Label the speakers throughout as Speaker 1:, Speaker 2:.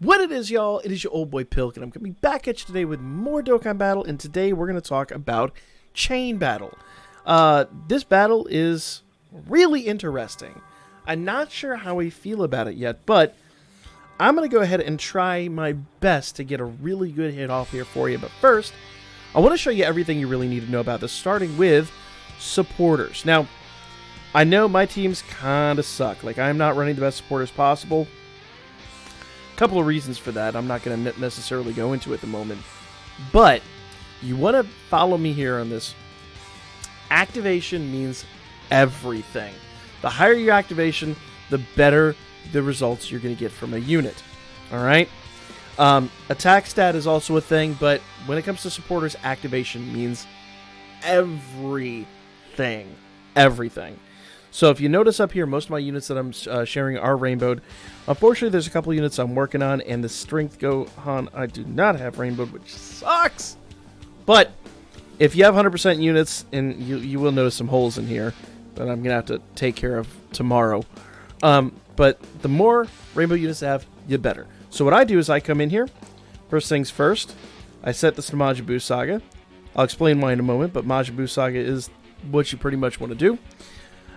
Speaker 1: What it is, y'all, it is your old boy Pilk, and I'm going to be back at you today with more Dokkan Battle, and today we're going to talk about Chain Battle. This battle is really interesting. I'm not sure how I feel about it yet, but I'm going to go ahead and try my best to get a really good hit off here for you. But first, I want to show you everything you really need to know about this, starting with supporters. Now, I know my teams kind of suck. Like, I'm not running the best supporters possible. Couple of reasons for that. I'm not going to necessarily go into at the moment, but you want to follow me here on this. Activation means everything. The higher your activation, the better the results you're going to get from a unit. All right. Attack stat is also a thing, but when it comes to supporters, activation means everything. Everything. So if you notice up here, most of my units that I'm sharing are rainbowed. Unfortunately, there's a couple units I'm working on, and the Strength Gohan I do not have rainbowed, which sucks. But if you have 100% units, and you will notice some holes in here that I'm going to have to take care of tomorrow. But the more rainbow units I have, the better. So what I do is I come in here. First things first, I set this to Majin Buu Saga. I'll explain why in a moment, but Majin Buu Saga is what you pretty much want to do.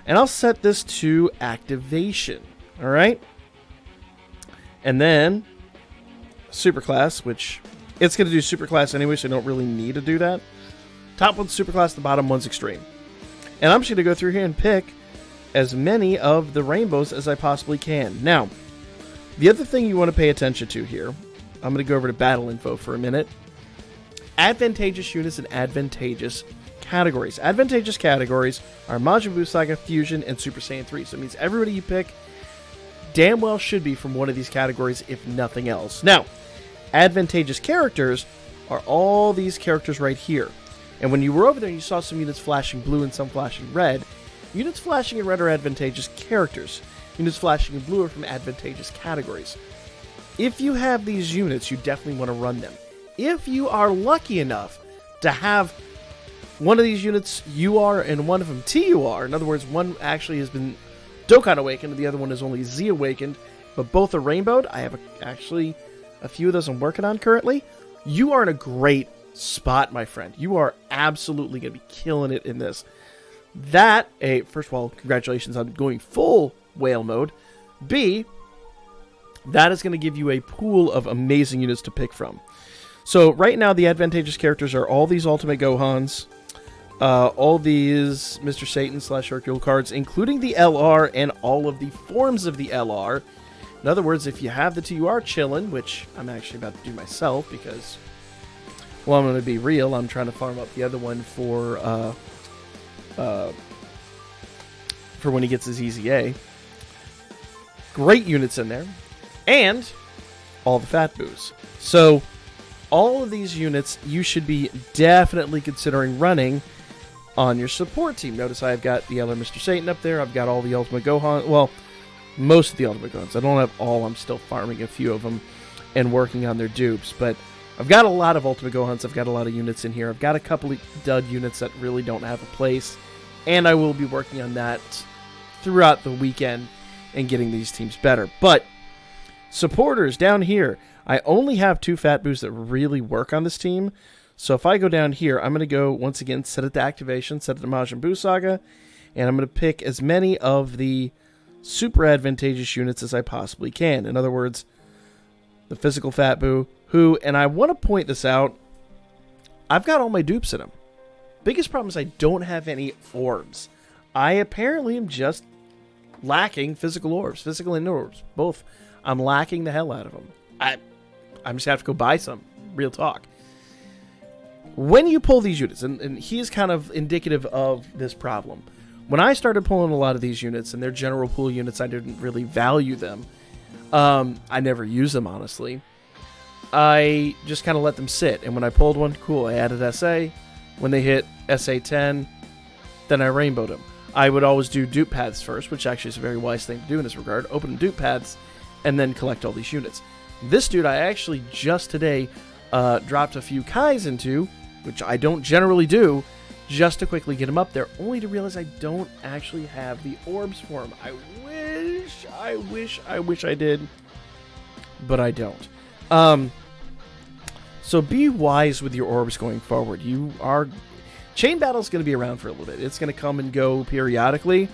Speaker 1: And I'll set this to activation, all right? And then superclass, which it's going to do superclass anyway, so I don't really need to do that. Top one's superclass, the bottom one's extreme. And I'm just going to go through here and pick as many of the rainbows as I possibly can. Now, the other thing you want to pay attention to here, I'm going to go over to battle info for a minute. Advantageous units and advantageous categories. Advantageous categories are Majin Buu Saga, Fusion, and Super Saiyan 3. So it means everybody you pick damn well should be from one of these categories, if nothing else. Now, advantageous characters are all these characters right here. And when you were over there, you saw some units flashing blue and some flashing red. Units flashing in red are advantageous characters. Units flashing in blue are from advantageous categories. If you have these units, you definitely want to run them. If you are lucky enough to have one of these units UR and one of them TUR, in other words, one actually has been Dokkan awakened and the other one is only Z awakened, but both are rainbowed. I have actually a few of those I'm working on currently. You are in a great spot, my friend. You are absolutely going to be killing it in this. First of all, congratulations on going full whale mode. B, that is going to give you a pool of amazing units to pick from. So right now, the advantageous characters are all these Ultimate Gohans, all these Mr. Satan / Hercule cards, including the LR and all of the forms of the LR. In other words, if you have the TUR chillin', which I'm actually about to do myself because, well, I'm going to be real, I'm trying to farm up the other one for when he gets his EZA. Great units in there. And all the Fat Boos. So all of these units you should be definitely considering running on your support team. Notice I've got the other Mr. Satan up there. I've got all the Ultimate Gohan. Well, most of the Ultimate Gohans. I don't have all. I'm still farming a few of them and working on their dupes. But I've got a lot of Ultimate Gohans. I've got a lot of units in here. I've got a couple of dud units that really don't have a place. And I will be working on that throughout the weekend and getting these teams better. But supporters down here, I only have 2 Fat Boos that really work on this team. So if I go down here, I'm going to go, once again, set it to activation, set it to Majin Buu Saga, and I'm going to pick as many of the super advantageous units as I possibly can. In other words, the physical Fat Boo, who, and I want to point this out, I've got all my dupes in them. Biggest problem is I don't have any orbs. I apparently am just lacking physical orbs, physical and orbs, both. I'm lacking the hell out of them. I'm just going to have to go buy some. Real talk. When you pull these units, and he's kind of indicative of this problem. When I started pulling a lot of these units, and they're general pool units, I didn't really value them. I never use them, honestly. I just kind of let them sit. And when I pulled one, cool, I added SA. When they hit SA 10, then I rainbowed them. I would always do dupe paths first, which actually is a very wise thing to do in this regard. Open dupe paths, and then collect all these units. This dude I actually just today dropped a few Kais into, which I don't generally do, just to quickly get him up there, only to realize I don't actually have the orbs for him. I wish I did, but I don't. So be wise with your orbs going forward. Chain Battle is going to be around for a little bit. It's going to come and go periodically,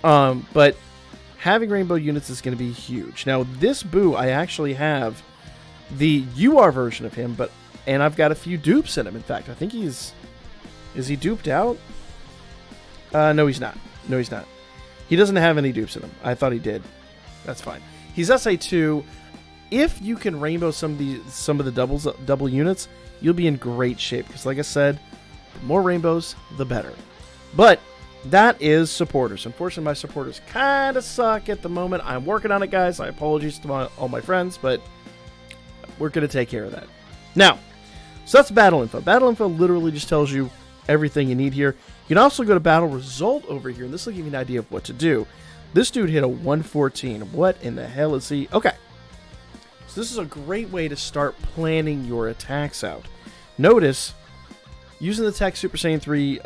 Speaker 1: but having rainbow units is going to be huge. Now, this Boo, I actually have the UR version of him, and I've got a few dupes in him. In fact, I think is he duped out? No, he's not. No, he's not. He doesn't have any dupes in him. I thought he did. That's fine. He's SA2. If you can rainbow some of the double units, you'll be in great shape. Because like I said, the more rainbows, the better. But that is supporters. Unfortunately, my supporters kind of suck at the moment. I'm working on it, guys. I apologize to all my friends, but we're going to take care of that. Now, so that's battle info. Battle info literally just tells you everything you need here. You can also go to battle result over here, and this will give you an idea of what to do. This dude hit a 114. What in the hell is he? Okay. So this is a great way to start planning your attacks out. Notice, using the Tech Super Saiyan 3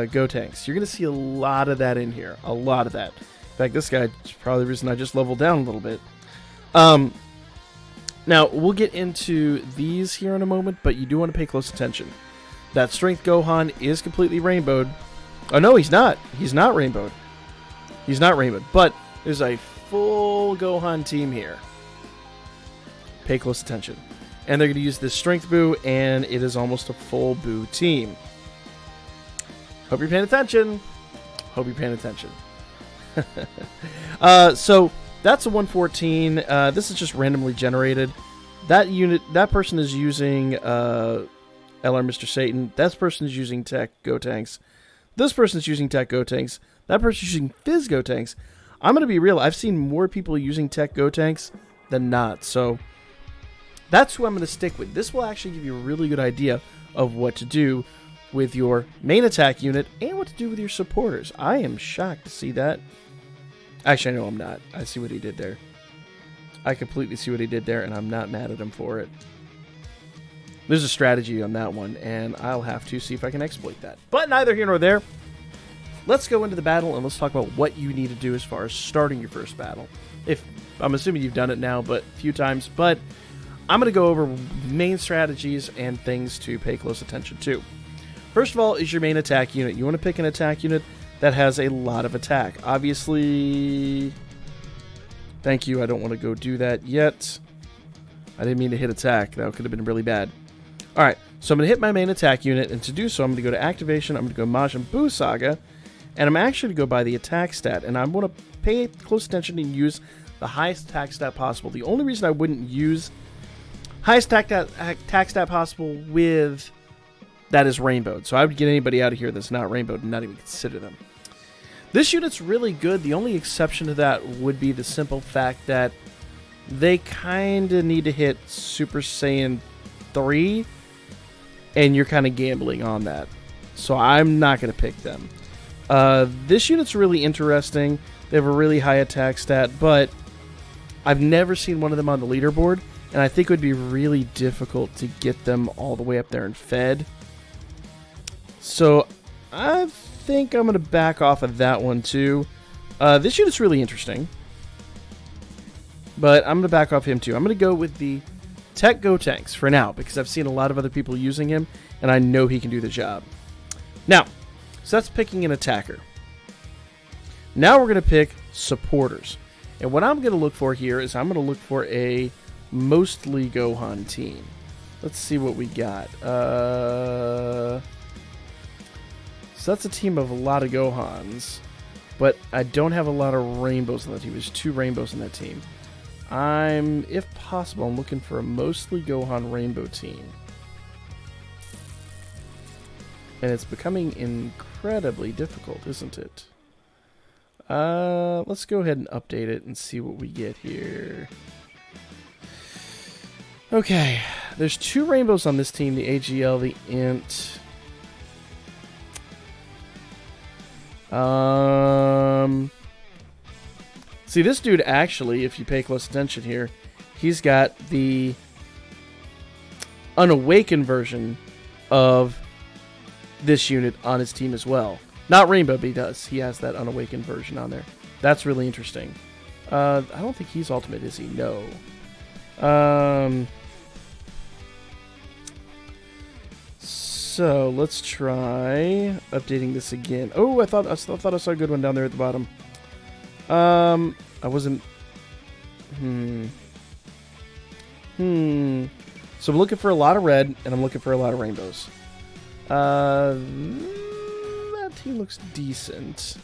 Speaker 1: Go Tanks, you're going to see a lot of that in here. A lot of that. In fact, this guy is probably the reason I just leveled down a little bit. Now, we'll get into these here in a moment, but you do want to pay close attention. That Strength Gohan is completely rainbowed. Oh, no, he's not. He's not rainbowed. He's not rainbowed. But there's a full Gohan team here. Pay close attention. And they're going to use this Strength Boo, and it is almost a full Boo team. Hope you're paying attention. Hope you're paying attention. So that's a 114. This is just randomly generated. That person is using LR Mr. Satan. That person is using Tech Go Tanks. This person is using Tech Go Tanks. That person is using Fizz Go Tanks. I'm going to be real. I've seen more people using Tech Go Tanks than not. So that's who I'm going to stick with. This will actually give you a really good idea of what to do with your main attack unit and what to do with your supporters. I am shocked to see that. Actually, I know I'm not. I see what he did there. I completely see what he did there, and I'm not mad at him for it. There's a strategy on that one, and I'll have to see if I can exploit that. But neither here nor there. Let's go into the battle, and let's talk about what you need to do as far as starting your first battle. I'm assuming you've done it now, but a few times. But I'm going to go over main strategies and things to pay close attention to. First of all is your main attack unit. You want to pick an attack unit that has a lot of attack. Obviously, thank you. I don't want to go do that yet. I didn't mean to hit attack. That could have been really bad. All right, so I'm going to hit my main attack unit, and to do so, I'm going to go to activation. I'm going to go Majin Buu Saga, and I'm actually going to go by the attack stat, and I want to pay close attention and use the highest attack stat possible. The only reason I wouldn't use highest attack stat possible with that is rainbowed. So I would get anybody out of here that's not rainbowed and not even consider them. This unit's really good. The only exception to that would be the simple fact that they kind of need to hit Super Saiyan 3, and you're kind of gambling on that. So I'm not going to pick them. This unit's really interesting. They have a really high attack stat, but I've never seen one of them on the leaderboard, and I think it would be really difficult to get them all the way up there and fed. So I think I'm going to back off of that one too. This unit's really interesting, but I'm going to back off him too. I'm going to go with the Tech Go Tanks for now, because I've seen a lot of other people using him, and I know he can do the job. Now, so that's picking an attacker. Now we're going to pick supporters. And what I'm going to look for here is I'm going to look for a mostly Gohan team. Let's see what we got. So that's a team of a lot of Gohans, but I don't have a lot of rainbows on that team. There's 2 rainbows on that team. If possible, I'm looking for a mostly Gohan rainbow team. And it's becoming incredibly difficult, isn't it? Let's go ahead and update it and see what we get here. Okay, there's 2 rainbows on this team, the AGL, the INT. See, this dude actually, if you pay close attention here, he's got the unawakened version of this unit on his team as well. Not Rainbow, but he does. He has that unawakened version on there. That's really interesting. I don't think he's ultimate, is he? No. So let's try updating this again. Oh, I thought I saw a good one down there at the bottom. I wasn't. So I'm looking for a lot of red, and I'm looking for a lot of rainbows. That team looks decent.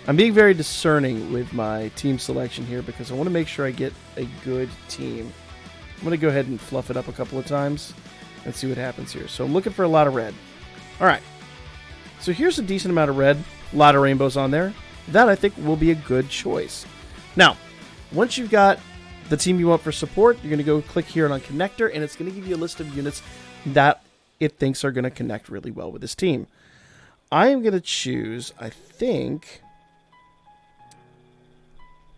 Speaker 1: I'm being very discerning with my team selection here because I want to make sure I get a good team. I'm going to go ahead and fluff it up a couple of times and see what happens here. So I'm looking for a lot of red. All right. So here's a decent amount of red, a lot of rainbows on there. That, I think, will be a good choice. Now, once you've got the team you want for support, you're going to go click here on Connector, and it's going to give you a list of units that it thinks are going to connect really well with this team. I am going to choose, I think...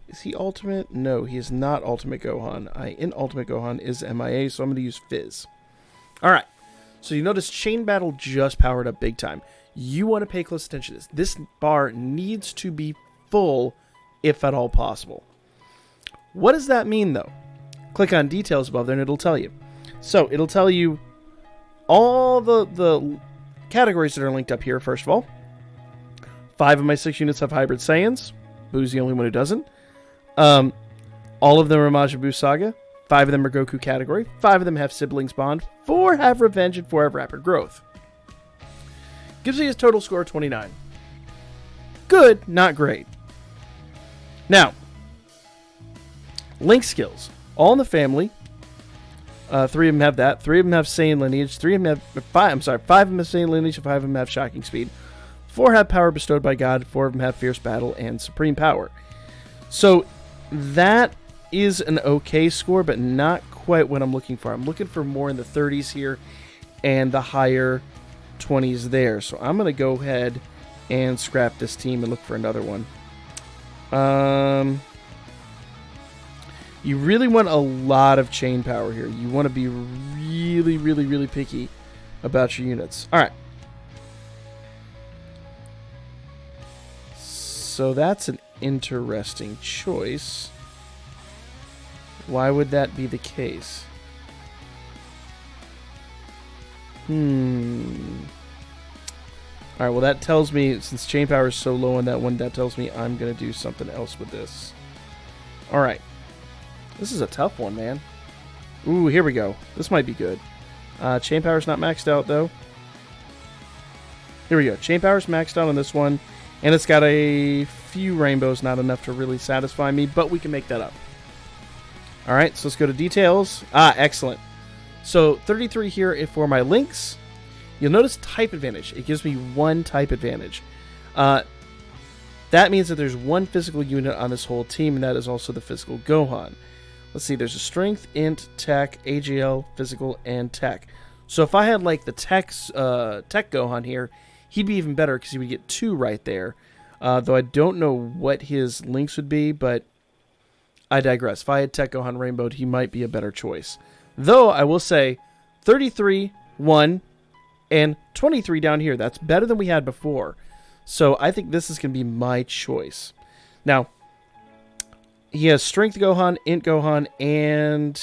Speaker 1: Is he Ultimate? No, he is not Ultimate Gohan. In Ultimate Gohan is MIA, so I'm going to use Fizz. Alright, so you notice Chain Battle just powered up big time. You want to pay close attention to this. This bar needs to be full, if at all possible. What does that mean, though? Click on Details above there, and it'll tell you. So, it'll tell you all the categories that are linked up here, first of all. 5 of my 6 units have Hybrid Saiyans. Boo's the only one who doesn't. All of them are Majin Buu Saga. 5 of them are Goku category. 5 of them have Siblings Bond. 4 have Revenge, and 4 have Rapid Growth. Gives you a total score of 29. Good, not great. Now, Link skills. All in the family. 3 of them have that. 3 of them have Saiyan lineage. 5 of them have Saiyan lineage. 5 of them have Shocking Speed. 4 have power bestowed by God. 4 of them have Fierce Battle and Supreme Power. So that is an okay score, but not quite what I'm looking for. I'm looking for more in the 30s here and the higher 20s there. So I'm going to go ahead and scrap this team and look for another one. You really want a lot of chain power here. You want to be really, really, really picky about your units. All right. So that's an interesting choice. Why would that be the case? Alright, well that tells me, since chain power is so low on that one, that tells me I'm going to do something else with this. Alright. This is a tough one, man. Ooh, here we go. This might be good. Chain power's not maxed out, though. Here we go. Chain power's maxed out on this one. And it's got a few rainbows, not enough to really satisfy me, but we can make that up. Alright, so let's go to details. Excellent. So 33 here for my links. You'll notice type advantage. It gives me 1 type advantage. That means that there's 1 physical unit on this whole team, and that is also the physical Gohan. Let's see, there's a strength, int, tech, AGL, physical, and tech. So if I had like the tech Gohan here, he'd be even better because he would get 2 right there. Though I don't know what his links would be, but I digress. If I had Tech Gohan Rainbowed, he might be a better choice. Though I will say 33, 1, and 23 down here. That's better than we had before. So I think this is going to be my choice. Now, he has Strength Gohan, Int Gohan, and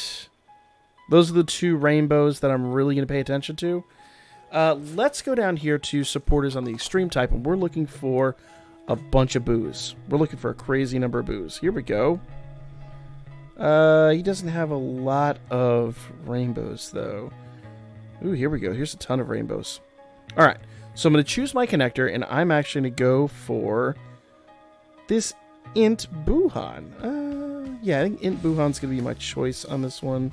Speaker 1: those are the 2 rainbows that I'm really going to pay attention to. Let's go down here to supporters on the extreme type, and we're looking for a bunch of boos. We're looking for a crazy number of boos. Here we go. He doesn't have a lot of rainbows, though. Ooh, here we go. Here's a ton of rainbows. All right, so I'm going to choose my connector, and I'm actually going to go for this Int Buhan. Yeah, I think Int Buhan's going to be my choice on this one.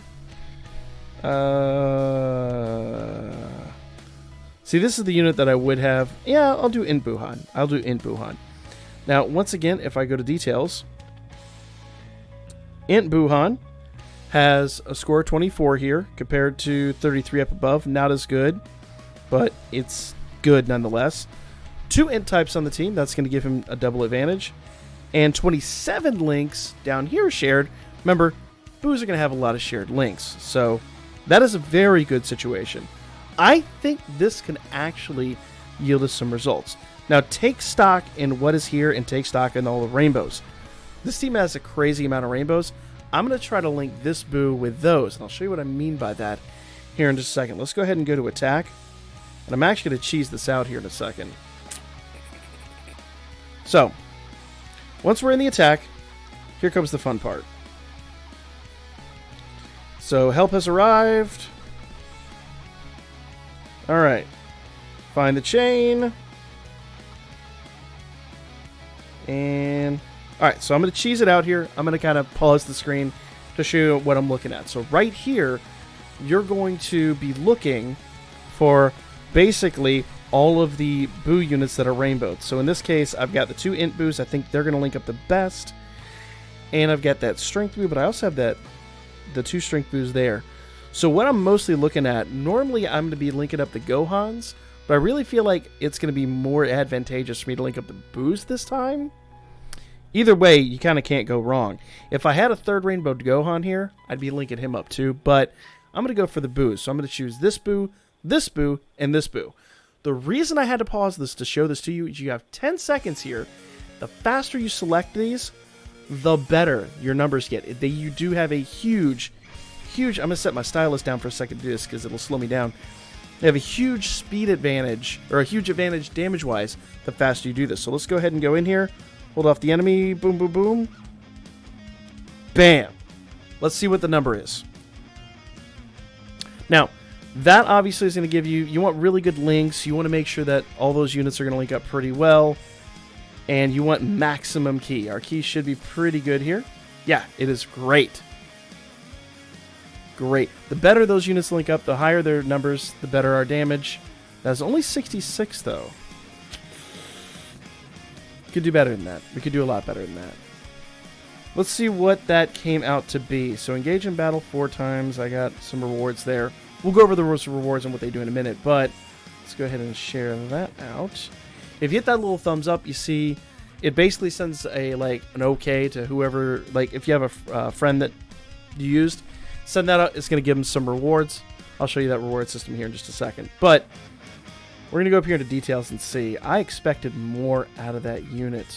Speaker 1: See, this is the unit that I would have. Yeah, I'll do Int Buhan. I'll do Int Buhan. Now, once again, if I go to details, Int Buhan has a score of 24 here compared to 33 up above. Not as good, but it's good nonetheless. 2 Int types on the team. That's going to give him a double advantage. And 27 links down here shared. Remember, Boos are going to have a lot of shared links. So that is a very good situation. I think this can actually yield us some results. Now, take stock in what is here and take stock in all the rainbows. This team has a crazy amount of rainbows. I'm going to try to link this Boo with those, and I'll show you what I mean by that here in just a second. Let's go ahead and go to attack. And I'm actually going to cheese this out here in a second. So, once we're in the attack, here comes the fun part. So, help has arrived. Alright. Find the chain. And... Alright, so I'm going to cheese it out here. I'm going to kind of pause the screen to show you what I'm looking at. So, right here, you're going to be looking for basically all of the boo units that are rainbowed. So in this case, I've got the 2 int boos. I think they're going to link up the best. And I've got that strength boo, but I also have the 2 strength boos there. So what I'm mostly looking at, normally I'm going to be linking up the Gohans, but I really feel like it's going to be more advantageous for me to link up the boos this time. Either way, you kind of can't go wrong. If I had a 3rd rainbowed Gohan here, I'd be linking him up too, but I'm going to go for the boos. So I'm going to choose this boo, and this boo. The reason I had to pause this to show this to you is you have 10 seconds here. The faster you select these, the better your numbers get. You do have a huge... I'm going to set my stylus down for a second to do this because it'll slow me down. You have a huge speed advantage, or a huge advantage damage-wise, the faster you do this. So let's go ahead and go in here. Hold off the enemy. Boom, boom, boom. Bam. Let's see what the number is. Now, that obviously is going to give you... You want really good links. You want to make sure that all those units are going to link up pretty well. And you want maximum key. Our key should be pretty good here. Yeah, it is great. Great. The better those units link up, the higher their numbers, the better our damage. That's only 66, though. Could do better than that. We could do a lot better than that. Let's see what that came out to be. So engage in battle 4 times. I got some rewards there. We'll go over the rewards and what they do in a minute, but let's go ahead and share that out. If you hit that little thumbs up, you see it basically sends an okay to whoever, like if you have a friend that you used, send that out. It's going to give them some rewards. I'll show you that reward system here in just a second. But we're going to go up here into details and see. I expected more out of that unit,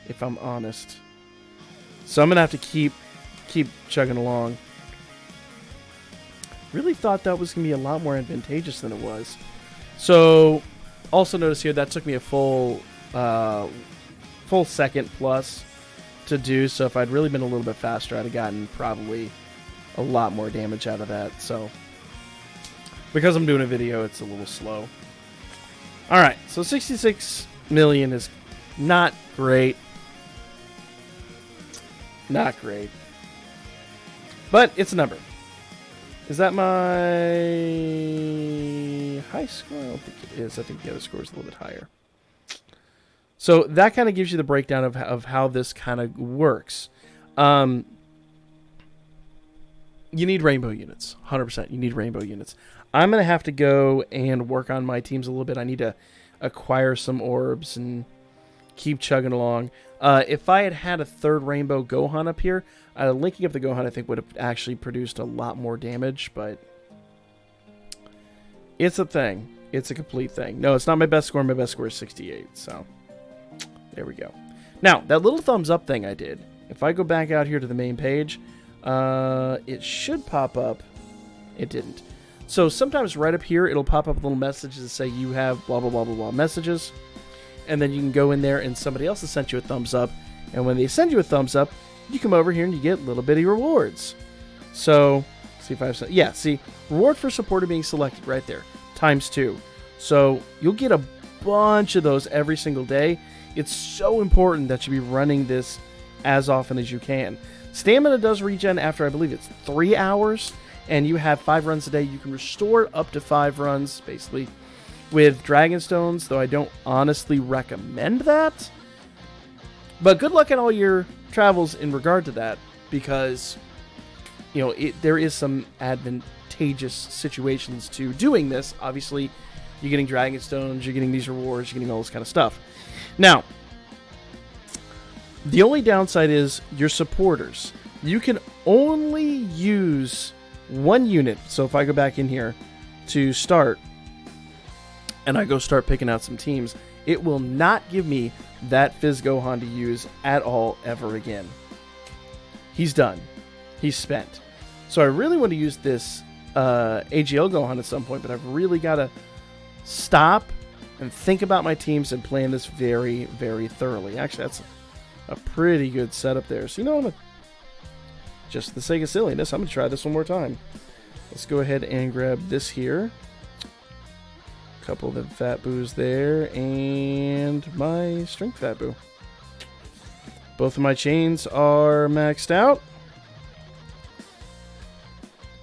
Speaker 1: if I'm honest. So I'm going to have to keep chugging along. Really thought that was going to be a lot more advantageous than it was. So, also notice here, that took me a full second plus to do. So if I'd really been a little bit faster, I'd have gotten probably a lot more damage out of that. So, because I'm doing a video, it's a little slow. Alright, so 66 million is not great. Not great. But it's a number. Is that my high score? I don't think it is. I think the other score is a little bit higher. So that kind of gives you the breakdown of how this kind of works. You need rainbow units. 100%. You need rainbow units. I'm going to have to go and work on my teams a little bit. I need to acquire some orbs and keep chugging along. If I had a 3rd rainbow Gohan up here, linking up the Gohan I think would have actually produced a lot more damage, but it's a thing. It's a complete thing. No, it's not my best score. My best score is 68, so there we go. Now, that little thumbs up thing I did, if I go back out here to the main page, it should pop up. It didn't. So sometimes right up here, it'll pop up little messages that say you have blah, blah, blah, blah, blah messages. And then you can go in there and somebody else has sent you a thumbs up. And when they send you a thumbs up, you come over here and you get little bitty rewards. So, see if I have... Yeah, see, reward for supporter being selected right there. ×2. So, you'll get a bunch of those every single day. It's so important that you be running this as often as you can. Stamina does regen after, I believe it's 3 hours. And you have 5 runs a day. You can restore up to 5 runs, basically, with Dragon Stones, though I don't honestly recommend that. But good luck in all your travels in regard to that, because, you know, there is some advantageous situations to doing this. Obviously, you're getting Dragon Stones, you're getting these rewards, you're getting all this kind of stuff. Now, the only downside is your supporters. You can only use 1 unit. So if I go back in here to start, and I go start picking out some teams, it will not give me that Fizz Gohan to use at all ever again. He's done. He's spent. So I really want to use this AGL Gohan at some point, but I've really got to stop and think about my teams and plan this very, very thoroughly. Actually, that's a pretty good setup there. So, you know, just for the sake of silliness, I'm going to try this one more time. Let's go ahead and grab this here. A couple of the Fat Boos there, and my Strength Fat Boo. Both of my chains are maxed out.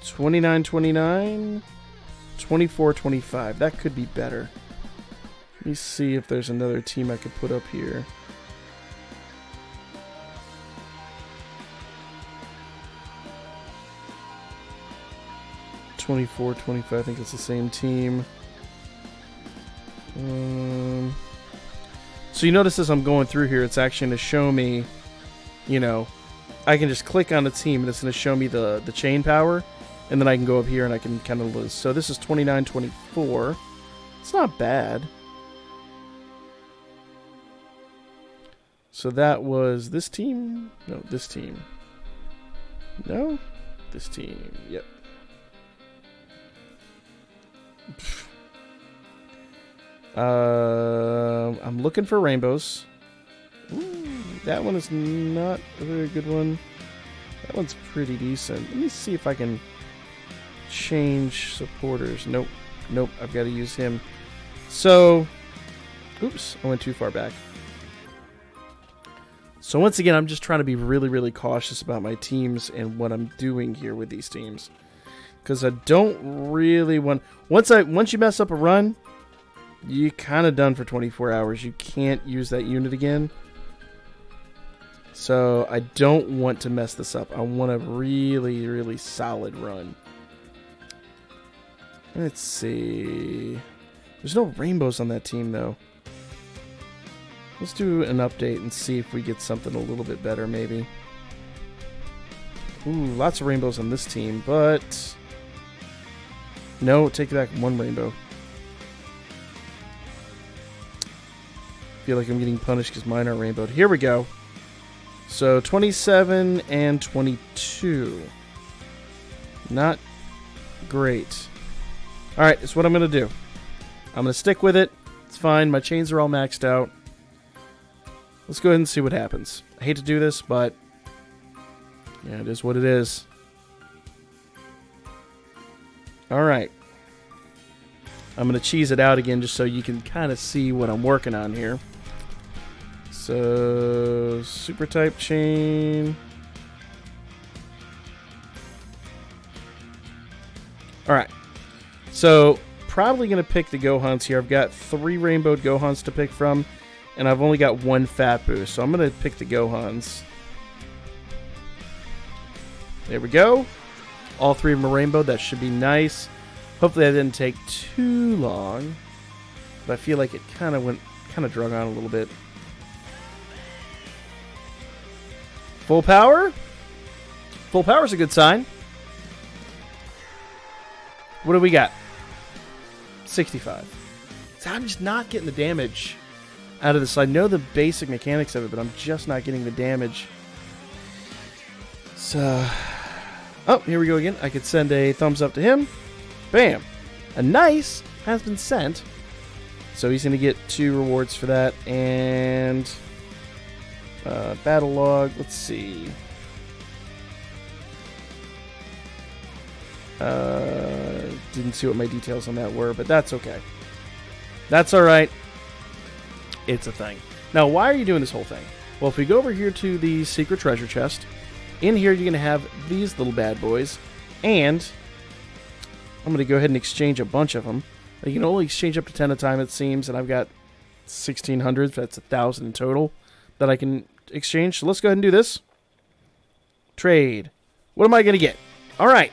Speaker 1: 29-29, 24-25. That could be better. Let me see if there's another team I could put up here. $24-25. I think it's the same team. So you notice as I'm going through here, it's actually going to show me, you know, I can just click on the team and it's going to show me the chain power. And then I can go up here and I can kind of lose. So this is 29-24. It's not bad. So that was this team. No, this team. No, this team. Yep. I'm looking for rainbows. Ooh, that one is not a very good one. That one's pretty decent. Let me see if I can change supporters. Nope. Nope. I've got to use him. So, oops, I went too far back. So once again, I'm just trying to be really, really cautious about my teams and what I'm doing here with these teams. Because I don't really want... Once you mess up a run, you're kind of done for 24 hours. You can't use that unit again. So I don't want to mess this up. I want a really, really solid run. Let's see. There's no rainbows on that team, though. Let's do an update and see if we get something a little bit better, maybe. Ooh, lots of rainbows on this team, but... No, take back one rainbow. Feel like I'm getting punished because mine are rainbowed. Here we go. So, 27 and 22. Not great. Alright, that's what I'm going to do. I'm going to stick with it. It's fine. My chains are all maxed out. Let's go ahead and see what happens. I hate to do this, but... yeah, it is what it is. Alright. I'm going to cheese it out again just so you can kind of see what I'm working on here. So, super type chain. Alright. So, probably going to pick the Gohans here. I've got 3 rainbowed Gohans to pick from, and I've only got 1 Fat Boo. So, I'm going to pick the Gohans. There we go. All 3 of them are rainbowed. That should be nice. Hopefully that didn't take too long. But I feel like it kind of drug on a little bit. Full power? Full power is a good sign. What do we got? 65. So I'm just not getting the damage out of this. I know the basic mechanics of it, but I'm just not getting the damage. So, oh, here we go again. I could send a thumbs up to him. Bam. A nice has been sent. So he's going to get 2 rewards for that. And battle log. Let's see. Didn't see what my details on that were, but that's okay. That's alright. It's a thing. Now, why are you doing this whole thing? Well, if we go over here to the secret treasure chest, in here you're going to have these little bad boys, and I'm going to go ahead and exchange a bunch of them. You can only exchange up to 10 at a time, it seems, and I've got 1,600, that's 1,000 in total that I can exchange. So let's go ahead and do this. Trade. What am I going to get? Alright.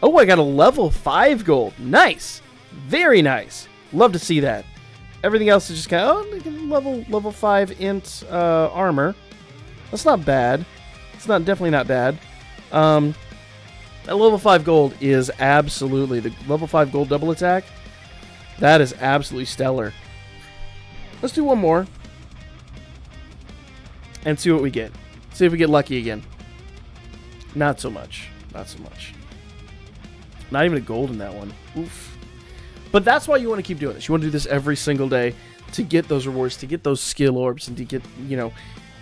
Speaker 1: Oh, I got a level 5 gold. Nice. Very nice. Love to see that. Everything else is just kind of, level 5 int armor. That's not bad. It's definitely not bad. That level 5 gold is absolutely, the level 5 gold double attack, that is absolutely stellar. Let's do one more. And see what we get. See if we get lucky again. Not so much. Not so much. Not even a gold in that one. Oof. But that's why you want to keep doing this. You want to do this every single day to get those rewards, to get those skill orbs, and to get, you know,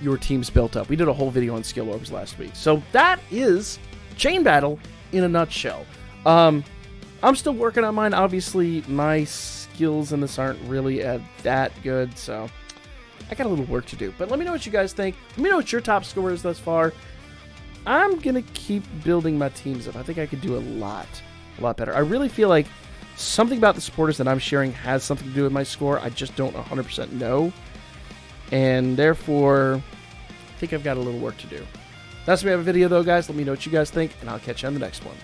Speaker 1: your teams built up. We did a whole video on skill orbs last week. So that is Chain Battle in a nutshell. I'm still working on mine. Obviously, my skills in this aren't really that good, so I got a little work to do. But let me know what you guys think. Let me know what your top score is thus far. I'm going to keep building my teams up. I think I could do a lot better. I really feel like something about the supporters that I'm sharing has something to do with my score. I just don't 100% know. And therefore, I think I've got a little work to do. That's why we have a video, though, guys. Let me know what you guys think, and I'll catch you on the next one.